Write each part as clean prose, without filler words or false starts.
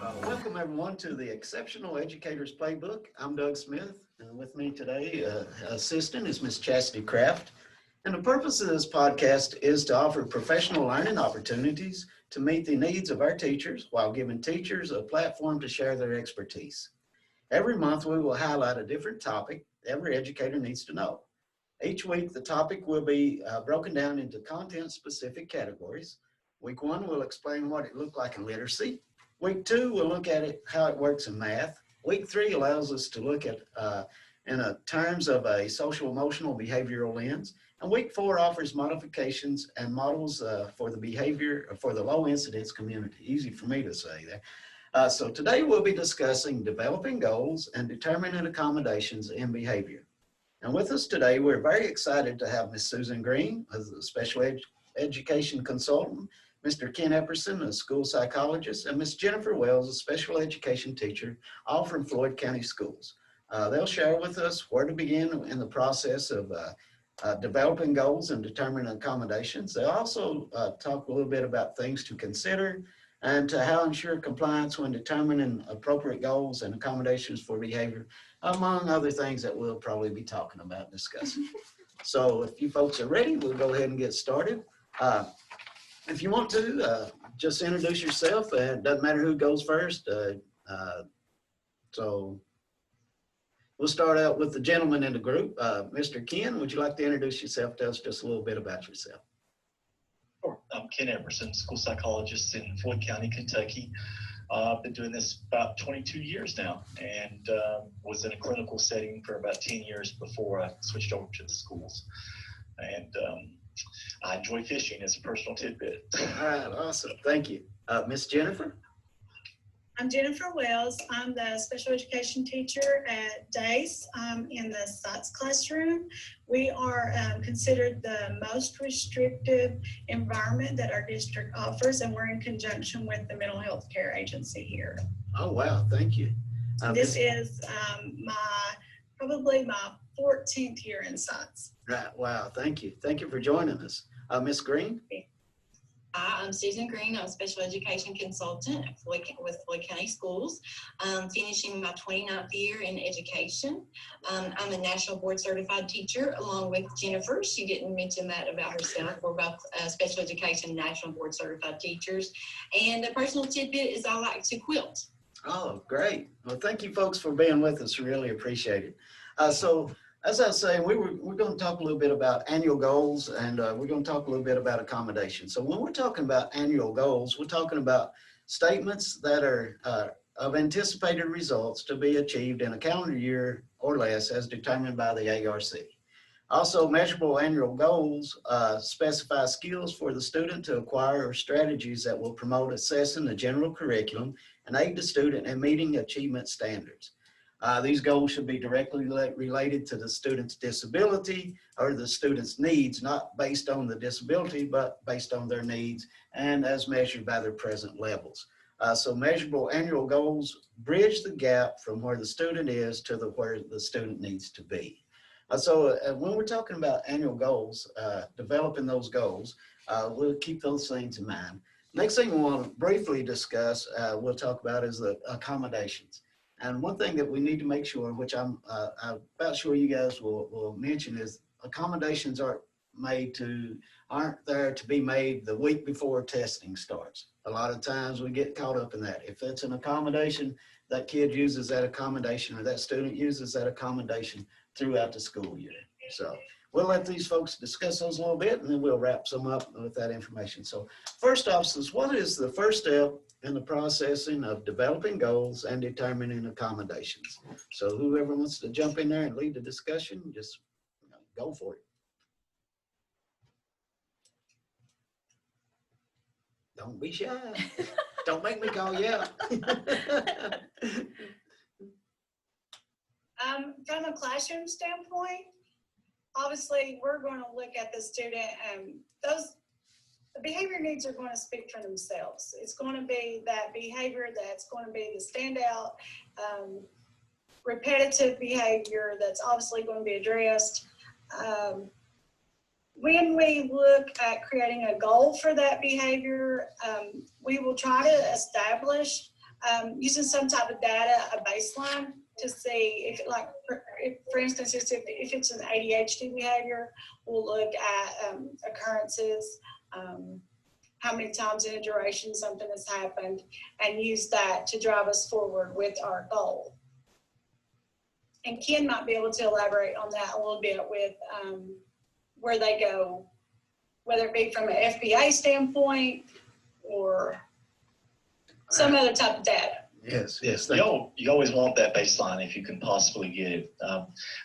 Welcome everyone to the Exceptional Educators Playbook. I'm Doug Smith, and with me today, assistant is Miss Chastity Kraft. And the purpose of this podcast is to offer professional learning opportunities to meet the needs of our teachers while giving teachers a platform to share their expertise. Every month we will highlight a different topic every educator needs to know. Each week the topic will be broken down into content-specific categories. Week 1 will explain what it looked like in literacy. Week 2, we'll look at how it works in math. Week 3 allows us to look at terms of a social emotional behavioral lens. And week 4 offers modifications and models for the behavior for the low incidence community. Easy for me to say there. So today we'll be discussing developing goals and determining accommodations in behavior. And with us today, we're very excited to have Ms. Susan Green as a special education consultant, Mr. Ken Epperson, a school psychologist, and Ms. Jennifer Wells, a special education teacher, all from Floyd County Schools. They'll share with us where to begin in the process of developing goals and determining accommodations. They'll also talk a little bit about things to consider and to how ensure compliance when determining appropriate goals and accommodations for behavior, among other things that we'll probably be talking about and discussing. So if you folks are ready, we'll go ahead and get started. If you want to, just introduce yourself. It doesn't matter who goes first. So we'll start out with the gentleman in the group. Mr. Ken, would you like to introduce yourself? Tell us just a little bit about yourself. Sure. I'm Ken Epperson, school psychologist in Floyd County, Kentucky. I've been doing this about 22 years now and was in a clinical setting for about 10 years before I switched over to the schools. And I enjoy fishing as a personal tidbit. All right, awesome. Thank you. Miss Jennifer? I'm Jennifer Wells. I'm the special education teacher at DACE in the SOTS classroom. We are considered the most restrictive environment that our district offers, and we're in conjunction with the mental health care agency here. Oh, wow. Thank you. This is probably my 14th year in SOTS. Right. Wow. Thank you. Thank you for joining us. Miss Green? Hi, I'm Susan Green. I'm a special education consultant with Floyd County Schools. I'm finishing my 29th year in education. I'm a national board certified teacher along with Jennifer. She didn't mention that about herself. We're both special education national board certified teachers. And the personal tidbit is I like to quilt. Oh, great. Well, thank you folks for being with us. Really appreciate it. So as I was saying, we're going to talk a little bit about annual goals, and we're going to talk a little bit about accommodation. So when we're talking about annual goals, we're talking about statements that are of anticipated results to be achieved in a calendar year or less as determined by the ARC. Also, measurable annual goals specify skills for the student to acquire or strategies that will promote assessing the general curriculum and aid the student in meeting achievement standards. These goals should be directly related to the student's disability or the student's needs, not based on the disability, but based on their needs and as measured by their present levels. So measurable annual goals bridge the gap from where the student is to where the student needs to be. So when we're talking about annual goals, developing those goals, we'll keep those things in mind. Next thing we want to briefly discuss, we'll talk about is the accommodations. And one thing that we need to make sure, which I'm about sure you guys will mention, is accommodations aren't there to be made the week before testing starts. A lot of times we get caught up in that. If it's an accommodation, that kid uses that accommodation or that student uses that accommodation throughout the school year. So we'll let these folks discuss those a little bit, and then we'll wrap some up with that information. So first off, what is the first step in the processing of developing goals and determining accommodations? So whoever wants to jump in there and lead the discussion, just go for it. Don't be shy. Don't make me call you out. From a classroom standpoint, obviously we're going to look at the student and the behavior needs are going to speak for themselves. It's going to be that behavior that's going to be the standout, repetitive behavior that's obviously going to be addressed. When we look at creating a goal for that behavior, we will try to establish using some type of data, a baseline, to see if, like, for instance, if it's an ADHD behavior, we'll look at occurrences, how many times in a duration something has happened, and use that to drive us forward with our goal. And Ken might be able to elaborate on that a little bit with where they go, whether it be from an FBA standpoint or some other type of data. Yes. You always want that baseline if you can possibly get it.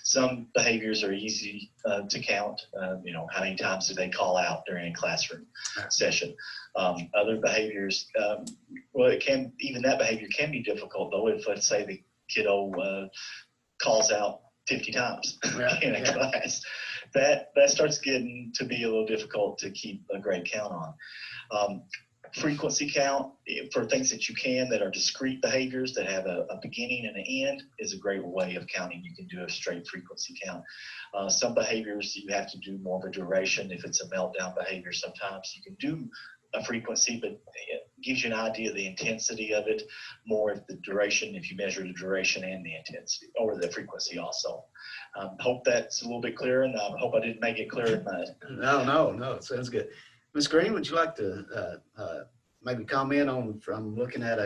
Some behaviors are easy to count. How many times do they call out during a classroom session? Other behaviors, even that behavior can be difficult though. If, let's say, the kiddo calls out 50 times in a class, that starts getting to be a little difficult to keep a great count on. Frequency count for things that are discrete behaviors that have a beginning and an end is a great way of counting. You can do a straight frequency count. Some behaviors you have to do more of a duration. If it's a meltdown behavior, sometimes you can do a frequency, but it gives you an idea of the intensity of it more if the duration, if you measure the duration and the intensity, or the frequency also. Hope that's a little bit clearer, and I hope I didn't make it clear. No, it sounds good. Ms. Green, would you like to maybe comment on, from looking at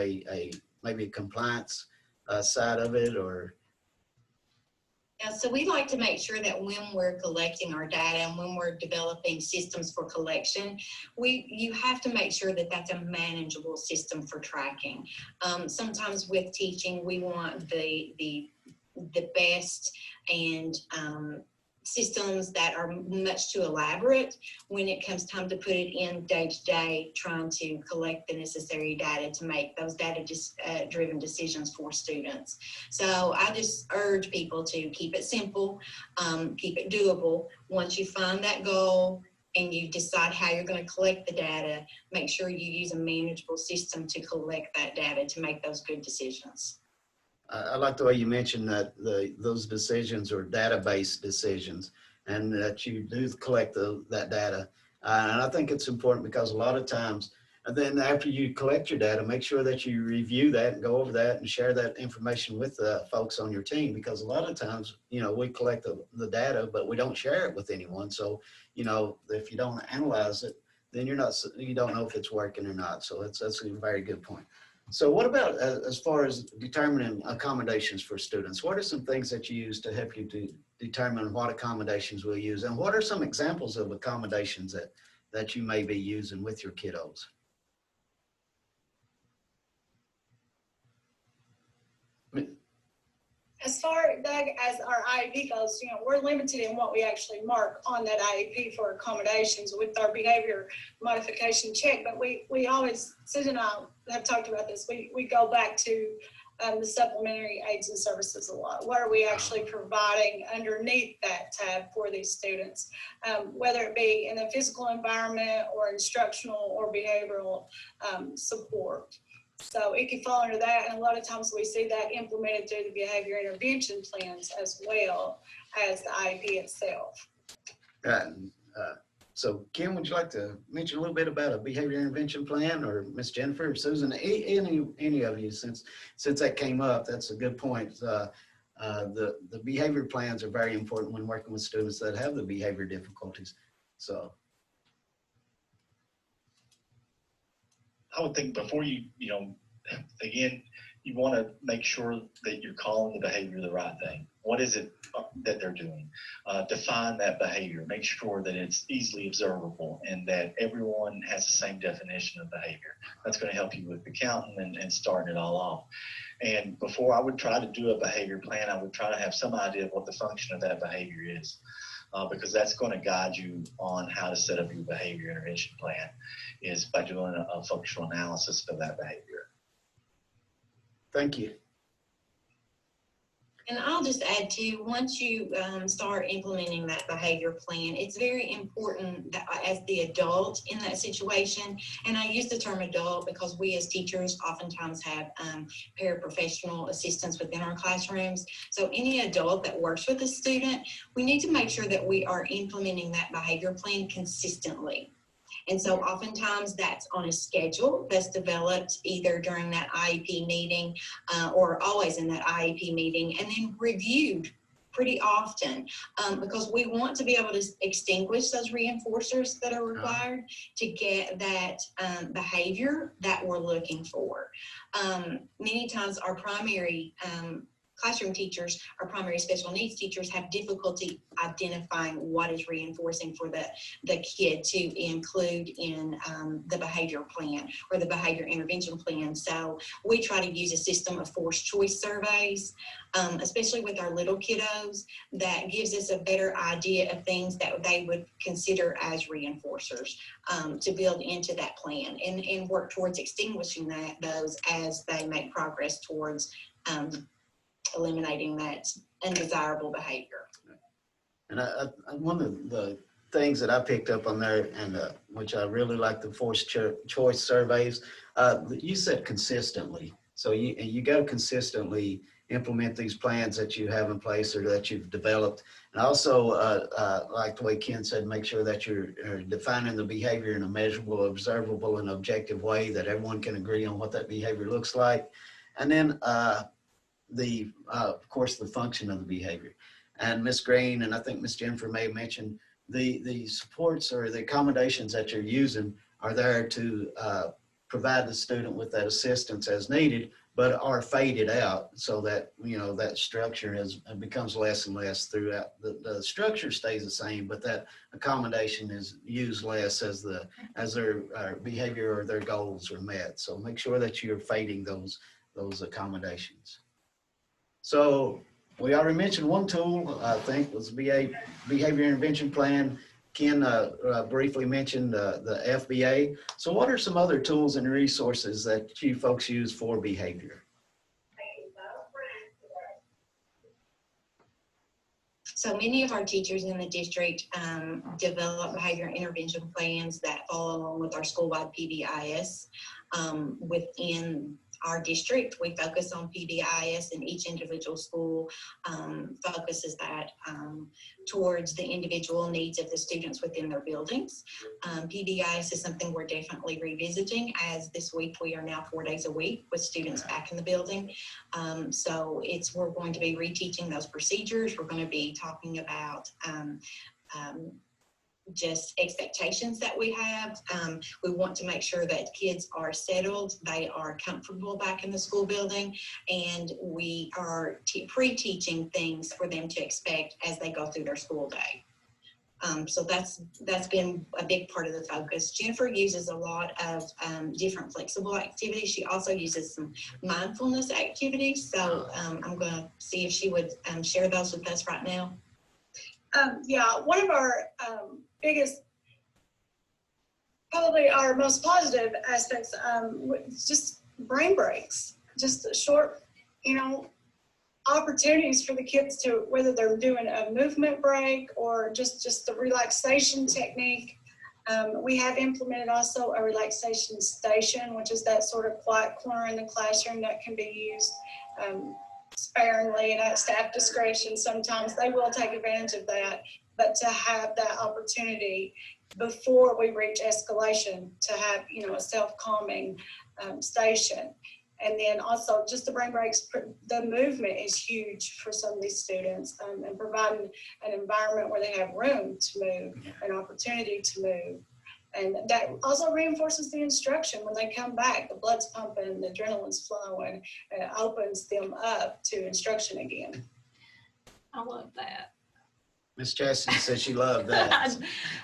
maybe a compliance side of it, or? Yeah, so we like to make sure that when we're collecting our data and when we're developing systems for collection, you have to make sure that that's a manageable system for tracking. Sometimes with teaching, we want the best and systems that are much too elaborate when it comes time to put it in day to day, trying to collect the necessary data to make those data driven decisions for students. So I just urge people to keep it simple, keep it doable. Once you find that goal and you decide how you're going to collect the data, make sure you use a manageable system to collect that data to make those good decisions. I like the way you mentioned that those decisions are database decisions, and that you do collect that data. And I think it's important because a lot of times, and then after you collect your data, make sure that you review that and go over that and share that information with the folks on your team, because a lot of times, we collect the data, but we don't share it with anyone. So, if you don't analyze it, then you don't know if it's working or not. So that's a very good point. So what about as far as determining accommodations for students? What are some things that you use to help you to determine what accommodations we'll use? And what are some examples of accommodations that you may be using with your kiddos? As far, Doug, as our IEP goes, we're limited in what we actually mark on that IEP for accommodations with our behavior modification check. But we always, Susan and I have talked about this, we go back to the supplementary aids and services a lot. What are we actually providing underneath that tab for these students, whether it be in the physical environment or instructional or behavioral support. So it can fall under that, and a lot of times we see that implemented through the behavior intervention plans as well as the IEP itself. So Kim, would you like to mention a little bit about a behavior intervention plan, or Miss Jennifer or Susan, any of you, since that came up? That's a good point. The behavior plans are very important when working with students that have the behavior difficulties. So. I would think before again, you want to make sure that you're calling the behavior the right thing. What is it that they're doing? Define that behavior. Make sure that it's easily observable and that everyone has the same definition of behavior. That's going to help you with the counting and starting it all off. And before I would try to do a behavior plan, I would try to have some idea of what the function of that behavior is. Because that's going to guide you on how to set up your behavior intervention plan, is by doing a functional analysis of that behavior. Thank you. And I'll just add too, once you start implementing that behavior plan, it's very important that as the adult in that situation, and I use the term adult because we as teachers oftentimes have paraprofessional assistants within our classrooms. So any adult that works with a student, we need to make sure that we are implementing that behavior plan consistently. And so oftentimes that's on a schedule that's developed either during that IEP meeting or always in that IEP meeting, and then reviewed pretty often because we want to be able to extinguish those reinforcers that are required to get that behavior that we're looking for. Many times our primary classroom teachers, our primary special needs teachers, have difficulty identifying what is reinforcing for the kid to include in the behavior plan or the behavior intervention plan. So we try to use a system of forced choice surveys, especially with our little kiddos, that gives us a better idea of things that they would consider as reinforcers to build into that plan and work towards extinguishing those as they make progress towards eliminating that undesirable behavior. And one of the things that I picked up on there, and which I really like, the forced choice surveys, you said consistently. So you got to consistently implement these plans that you have in place or that you've developed. And also, like the way Ken said, make sure that you're defining the behavior in a measurable, observable, and objective way that everyone can agree on what that behavior looks like. And then of course, the function of the behavior. And Ms. Green, and I think Ms. Jennifer may have mentioned, the supports or the accommodations that you're using are there to provide the student with that assistance as needed, but are faded out so that, that structure becomes less and less throughout. The structure stays the same, but that accommodation is used less as their behavior or their goals are met. So make sure that you're fading those accommodations. So we already mentioned one tool, I think, was behavior intervention plan. Ken briefly mentioned the FBA. So what are some other tools and resources that you folks use for behavior? So many of our teachers in the district develop behavior intervention plans that follow along with our school-wide PBIS. Within our district, we focus on PBIS, and each individual school focuses that towards the individual needs of the students within their buildings. PBIS is something we're definitely revisiting, as this week we are now 4 days a week with students back in the building. So we're going to be reteaching those procedures. We're going to be talking about just expectations that we have. We want to make sure that kids are settled, they are comfortable back in the school building, and we are pre-teaching things for them to expect as they go through their school day. So that's been a big part of the focus. Jennifer uses a lot of different flexible activities. She also uses some mindfulness activities. So I'm going to see if she would share those with us right now. Yeah, one of our biggest, probably our most positive aspects, just brain breaks, just short, opportunities for the kids to, whether they're doing a movement break or just the relaxation technique. We have implemented also a relaxation station, which is that sort of quiet corner in the classroom that can be used sparingly and at staff discretion. Sometimes they will take advantage of that, but to have that opportunity before we reach escalation, to have a self-calming station. And then also just the brain breaks, the movement is huge for some of these students, and providing an environment where they have room to move, an opportunity to move. And that also reinforces the instruction when they come back. The blood's pumping, the adrenaline's flowing, and it opens them up to instruction again. I love that. Miss Chastity said she loved that.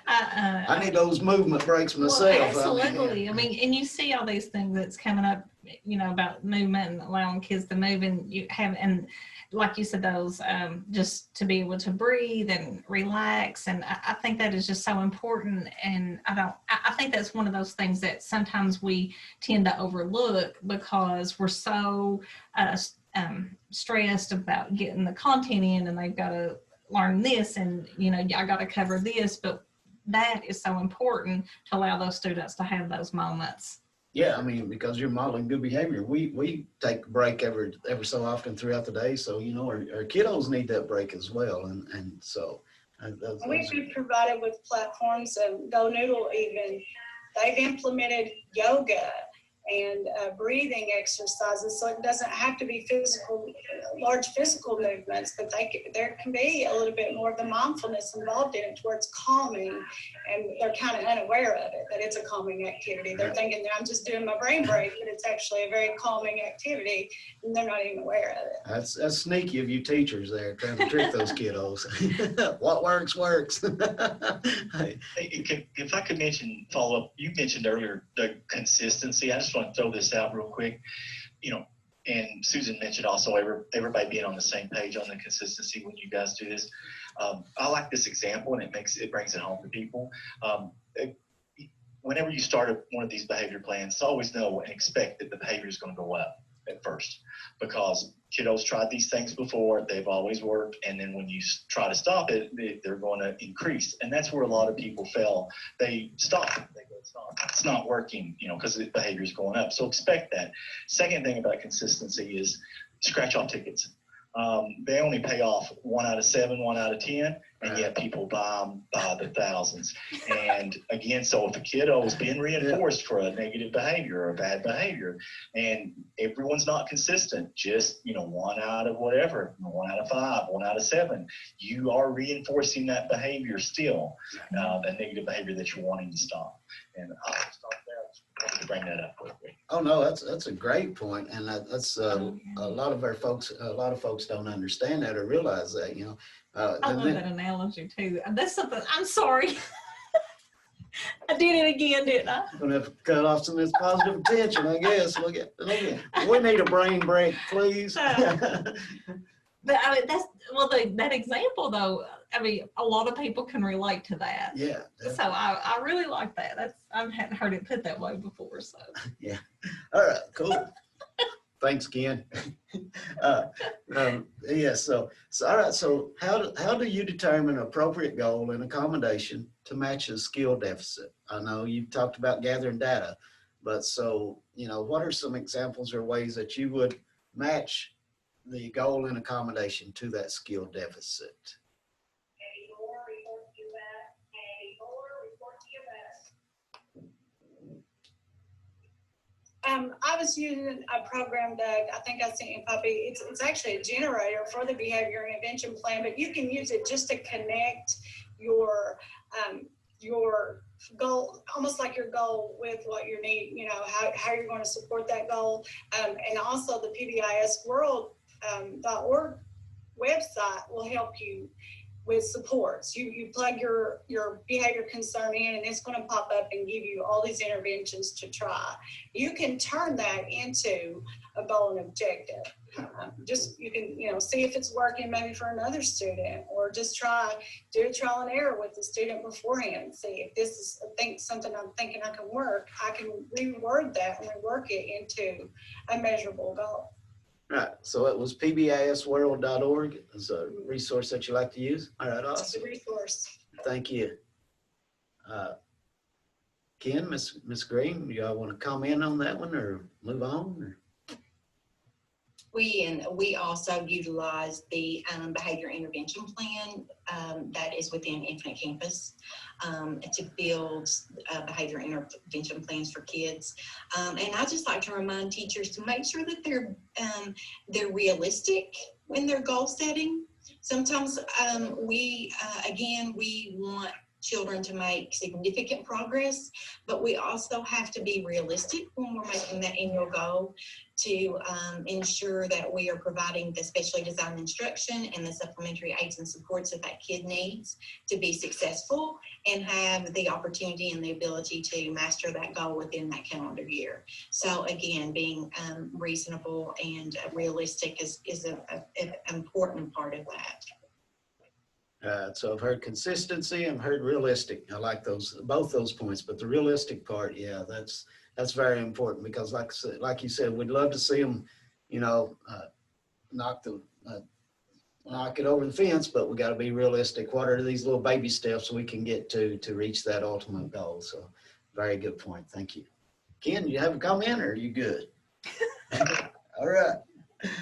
I need I those movement breaks myself. well, absolutely. I mean, and you see all these things that's coming up, about movement and allowing kids to move, and like you said, those just to be able to breathe and relax. And I think that is just so important. And I think that's one of those things that sometimes we tend to overlook because we're so stressed about getting the content in, and they've got to learn this, and I got to cover this. But that is so important to allow those students to have those moments. Yeah, I mean, because you're modeling good behavior. We take a break every so often throughout the day. So, our kiddos need that break as well. And so. We do provide it with platforms, and Go Noodle even they've implemented yoga and breathing exercises, so it doesn't have to be large physical movements, but there can be a little bit more of the mindfulness involved in it, where it's calming, and they're kind of unaware of it, that it's a calming activity. They're thinking that I'm just doing my brain break, but it's actually a very calming activity, and they're not even aware of it. That's sneaky of you teachers there trying to trick those kiddos. What works, works. Hey, If I could follow up, you mentioned earlier the consistency. I just want to throw this out real quick. And Susan mentioned also everybody being on the same page on the consistency when you guys do this. I like this example, and it brings it home to people. Whenever you start one of these behavior plans, always know and expect that the behavior is going to go up at first, because kiddos tried these things before, they've always worked, and then when you try to stop it, they're going to increase. And that's where a lot of people fail. They stop. They go, it's not working, because the behavior is going up. So expect that. Second thing about consistency is scratch off tickets. They only pay off 1 out of 7, 1 out of 10, and yet people buy them by the thousands. And again, so if a kiddo is being reinforced for a negative behavior or a bad behavior, and everyone's not consistent, just 1 out of whatever, 1 out of 5, 1 out of 7, you are reinforcing that behavior still, that negative behavior that you're wanting to stop. And I'll stop there. I wanted to bring that up quickly. Oh no, that's a great point, and that's a lot of folks don't understand that or realize that. I love that analogy too. That's something. I'm sorry. I did it again, didn't I? I'm gonna have to cut off some of this positive attention, I guess. Look at we need a brain break, please. But that example though, a lot of people can relate to that. Yeah. Definitely. So I really like that. I hadn't heard it put that way before. So. Yeah. All right. Cool. Thanks, Ken. Yeah. So all right. So how do you determine appropriate goal and accommodation to match a skill deficit? I know you've talked about gathering data, but what are some examples or ways that you would match the goal and accommodation to that skill deficit? I was using a program, Doug. I think I sent you a copy. It's actually a generator for the behavior intervention plan, but you can use it just to connect your goal, almost like your goal with what you need, how you're going to support that goal. And also the PBISworld.org website will help you with supports. You plug your behavior concern in, and it's going to pop up and give you all these interventions to try. You can turn that into a goal and objective. You can see if it's working maybe for another student, or just do a trial and error with the student beforehand. See if this is something I'm thinking I can work. I can reword that and rework it into a measurable goal. Right. So it was pbisworld.org is a resource that you like to use. All right. Awesome. It's a resource. Thank you. Ken, Miss Green, do y'all want to comment on that one or move on? Or? We also utilize the behavior intervention plan that is within Infinite Campus to build behavior intervention plans for kids. And I just like to remind teachers to make sure that they're realistic in their goal setting. Sometimes we want children to make significant progress, but we also have to be realistic when we're making that annual goal to ensure that we are providing the specially designed instruction and the supplementary aids and supports that kid needs to be successful and have the opportunity and the ability to master that goal within that calendar year. So again, being reasonable and realistic is an important part of that. So I've heard consistency and heard realistic. I like both those points, but the realistic part, yeah, that's very important, because like you said, we'd love to see them, knock it over the fence, but we got to be realistic. What are these little baby steps we can get to reach that ultimate goal? So very good point. Thank you. Ken, do you have a comment, or are you good? All right.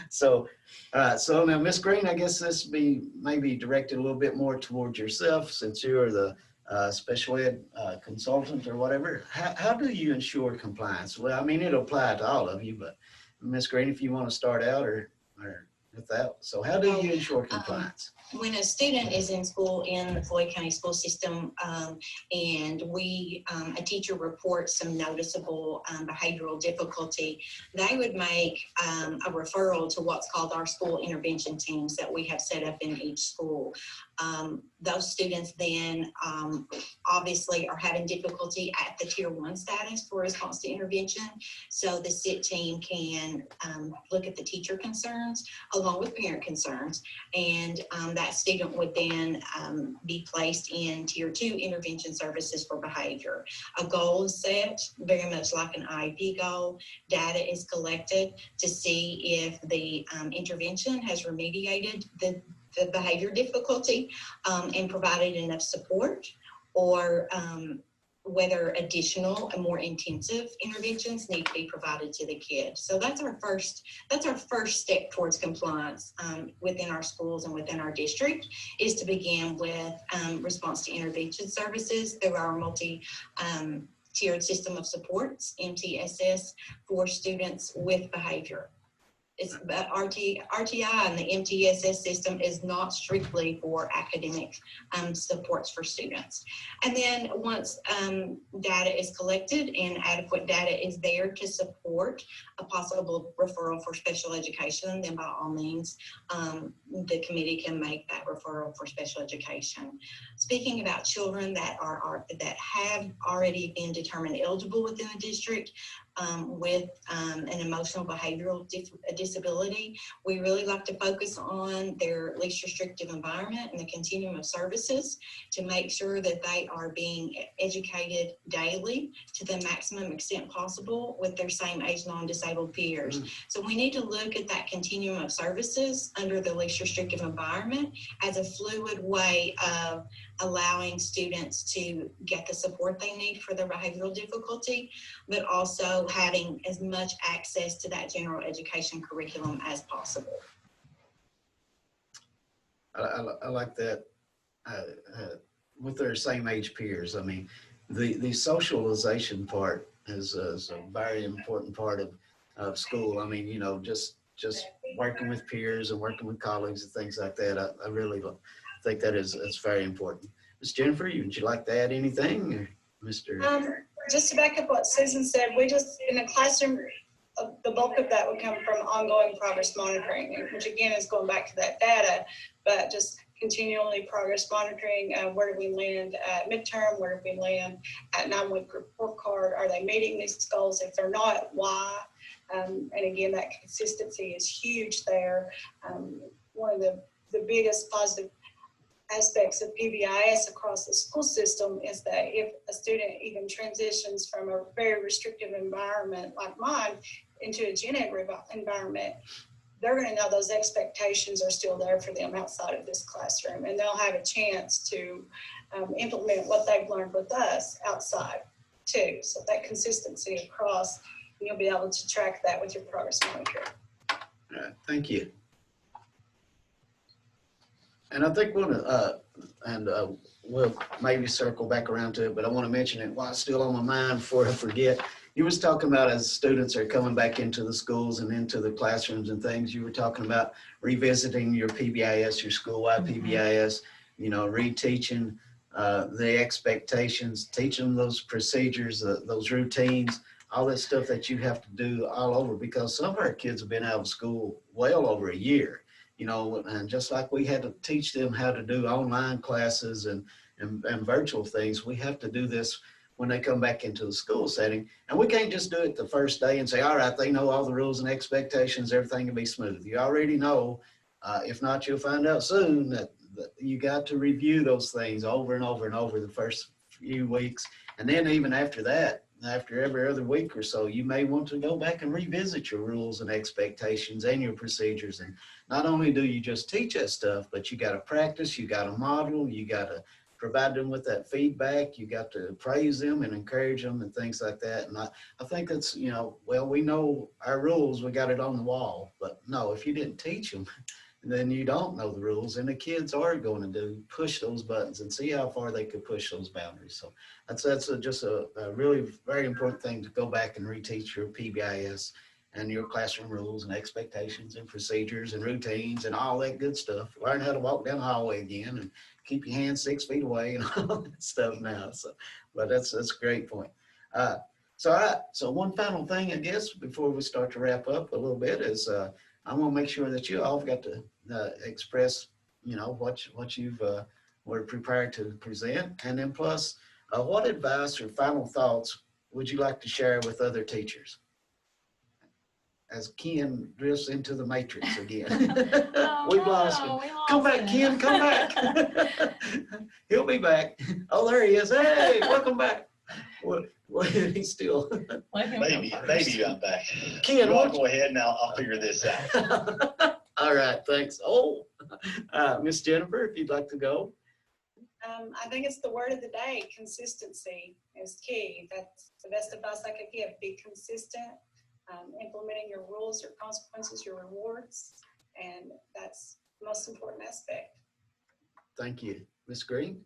So now, Miss Green, I guess this be maybe directed a little bit more towards yourself, since you're the special ed consultant or whatever. How do you ensure compliance? Well, I mean, it'll apply to all of you, but Ms. Green, if you want to start out or with that. So how do you ensure compliance? When a student is in school in the Floyd County school system, and a teacher reports some noticeable behavioral difficulty, they would make a referral to what's called our school intervention teams that we have set up in each school. Those students then obviously are having difficulty at the tier 1 status for response to intervention. So the SIT team can look at the teacher concerns along with parent concerns, and that student would then be placed in tier 2 intervention services for behavior. A goal is set, very much like an IEP goal. Data is collected to see if the intervention has remediated the behavior difficulty and provided enough support, or whether additional and more intensive interventions need to be provided to the kid. So that's our first step towards compliance within our schools and within our district, is to begin with response to intervention services through our tiered system of supports, MTSS, for students with behavior. It's RTI and the MTSS system is not strictly for academic supports for students. And then once data is collected and adequate data is there to support a possible referral for special education, then by all means, the committee can make that referral for special education. Speaking about children that have already been determined eligible within the district, with an emotional behavioral disability, we really like to focus on their least restrictive environment and the continuum of services to make sure that they are being educated daily to the maximum extent possible with their same age non-disabled peers. So we need to look at that continuum of services under the least restrictive environment as a fluid way of allowing students to get the support they need for their behavioral difficulty, but also having as much access to that general education curriculum as possible. I like that with their same age peers. I mean, the socialization part is a very important part of school. I mean, you know, just working with peers and working with colleagues and things like that. I really think that is very important. Ms. Jennifer, would you like to add anything? Or Mr. Just to back up what Susan said, we just, in the classroom, the bulk of that would come from ongoing progress monitoring, which again is going back to that data, but just continually progress monitoring. Where do we land at midterm? Where do we land at 9-week report card? Are they meeting these goals? If they're not, why? And again, that consistency is huge there. One of the biggest positive aspects of PBIS across the school system is that if a student even transitions from a very restrictive environment like mine into a gen ed environment, they're going to know those expectations are still there for them outside of this classroom, and they'll have a chance to implement what they've learned with us outside too. So that consistency across, you'll be able to track that with your progress monitor. All right, thank you. And I think we'll maybe circle back around to it, but I want to mention it while it's still on my mind before I forget. You was talking about as students are coming back into the schools and into the classrooms and things, you were talking about revisiting your PBIS, your school-wide PBIS, you know, reteaching the expectations, teaching them those procedures, those routines, all that stuff that you have to do all over, because some of our kids have been out of school well over a year. You know, and just like we had to teach them how to do online classes and virtual things, we have to do this when they come back into the school setting. And we can't just do it the first day and say, all right, they know all the rules and expectations, everything will be smooth. You already know, if not, you'll find out soon that you got to review those things over and over and over the first few weeks. And then even after that, after every other week or so, you may want to go back and revisit your rules and expectations and your procedures. And not only do you just teach that stuff, but you got to practice, you got to model, you got to provide them with that feedback, you got to praise them and encourage them and things like that. And I think that's, you know, well, we know our rules, we got it on the wall, but no, if you didn't teach them, then you don't know the rules, and the kids are going to push those buttons and see how far they could push those boundaries. So that's just a really very important thing to go back and reteach your PBIS and your classroom rules and expectations and procedures and routines and all that good stuff. Learn how to walk down the hallway again and keep your hands 6 feet away and all that stuff now. So, but that's a great point. So one final thing, I guess, before we start to wrap up a little bit is I want to make sure that you all have got to express, what you've were prepared to present, and then plus, what advice or final thoughts would you like to share with other teachers? As Ken drifts into the matrix again. We've lost him. Come back, Ken, come back. He'll be back. Oh, there he is. Hey, welcome back. What he's still. Maybe I'm back. Ken, I'll go ahead and I'll figure this out. All right, thanks. Oh, Miss Jennifer, if you'd like to go. I think it's the word of the day. Consistency is key. That's the best advice I could give. Be consistent. Implementing your rules, your consequences, your rewards, and that's the most important aspect. Thank you. Ms. Green?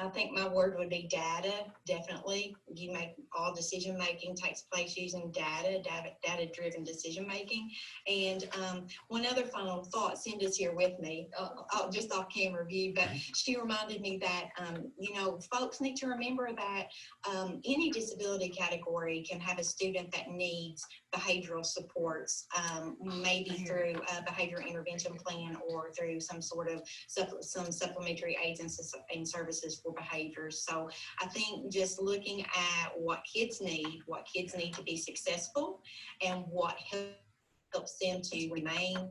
I think my word would be data, definitely. You make all decision making takes place using data-driven decision making. And one other final thought, Cinda's here with me, just off camera view, but she reminded me that, folks need to remember that any disability category can have a student that needs behavioral supports, maybe through a behavior intervention plan or through some sort of some supplementary aids and services for behaviors. So I think just looking at what kids need to be successful, and what helps them to remain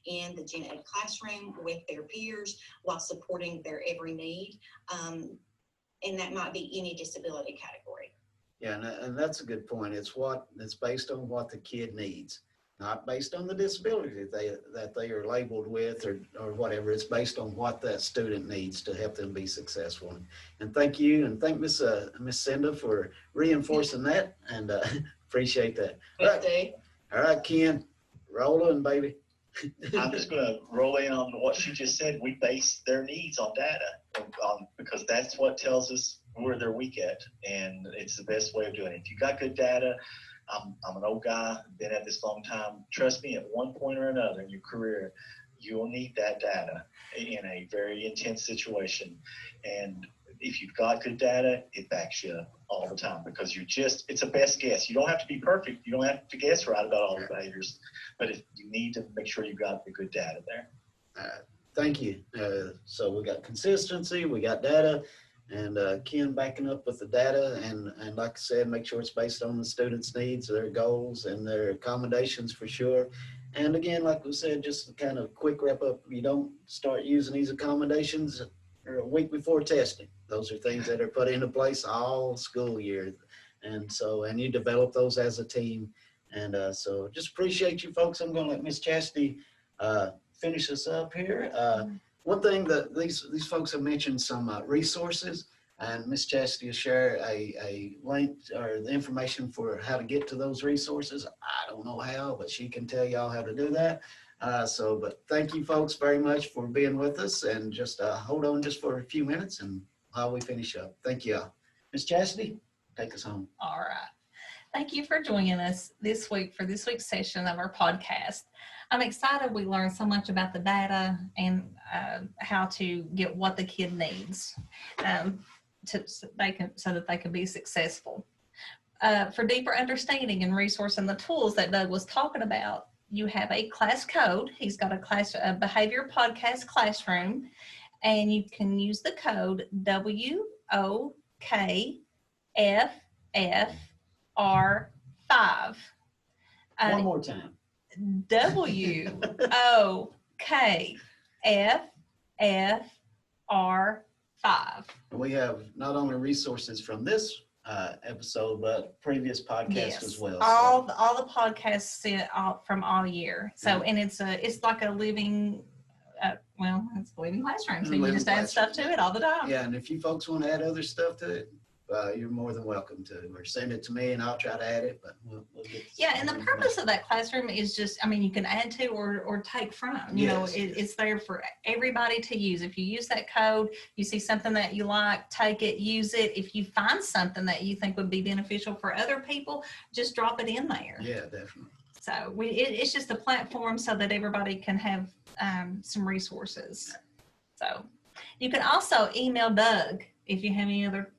in the gen ed classroom with their peers while supporting their every need. And that might be any disability category. Yeah, and that's a good point. It's based on what the kid needs, not based on the disability that they are labeled with or whatever. It's based on what that student needs to help them be successful. And thank you, and thank Miss Cinda for reinforcing that, and appreciate that. All right, Ken, roll on, baby. I'm just going to roll in on what she just said. We base their needs on data because that's what tells us where they're weak at, and it's the best way of doing it. If you got good data, I'm an old guy, been at this long time. Trust me, at one point or another in your career, you'll need that data in a very intense situation. And if you've got good data, it backs you up all the time, because it's a best guess. You don't have to be perfect. You don't have to guess right about all the behaviors, but you need to make sure you've got the good data there. Thank you. So we got consistency, we got data, and Ken backing up with the data, and like I said, make sure it's based on the students' needs, their goals, and their accommodations for sure. And again, like we said, just kind of quick wrap up, you don't start using these accommodations a week before testing. Those are things that are put into place all school year. And you develop those as a team. And so just appreciate you folks. I'm going to let Miss Chastity finish us up here. One thing that these folks have mentioned some resources, and Miss Chastity will share a link or the information for how to get to those resources. I don't know how, but she can tell y'all how to do that. But thank you folks very much for being with us, and just hold on just for a few minutes and while we finish up. Thank you all. Miss Chastity, take us home. All right. Thank you for joining us this week for this week's session of our podcast. I'm excited we learned so much about the data and how to get what the kid needs so that they can be successful. For deeper understanding and resourcing the tools that Doug was talking about, you have a class code. He's got a behavior podcast classroom, and you can use the code WOKFFR5. One more time. WOKFFR5. We have not only resources from this episode, but previous podcasts as well. All the podcasts from all year. So, and it's like a living, it's a living classroom. So you just add stuff to it all the time. Yeah, and if you folks want to add other stuff to it, you're more than welcome to, or send it to me and I'll try to add it, but we'll get. Yeah, and the some purpose of that classroom is just, I mean, you can add to or take from, you know, Yes, yes. it's there for everybody to use. If you use that code, you see something that you like, take it, use it. If you find something that you think would be beneficial for other people, just drop it in there. Yeah, definitely. So it's just a platform so that everybody can have some resources. So you can also email Doug if you have any other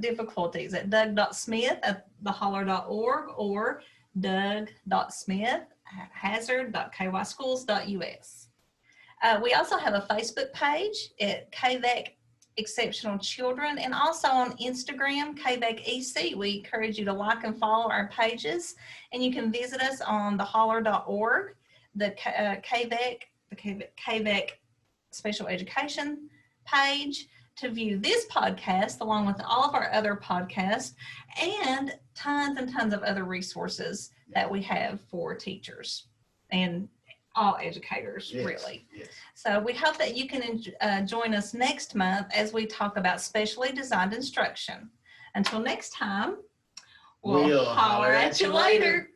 difficulties at doug.smith@theholler.org or doug.smith@hazard.kyschools.us. We also have a Facebook page at KVEC Exceptional Children, and also on Instagram, KVEC EC. We encourage you to like and follow our pages, and you can visit us on theholler.org, the KVEC Special Education page, to view this podcast along with all of our other podcasts and tons of other resources that we have for teachers and all educators, Yes, really. yes. So we hope that you can join us next month as we talk about specially designed instruction. Until next time, we'll holler at you later.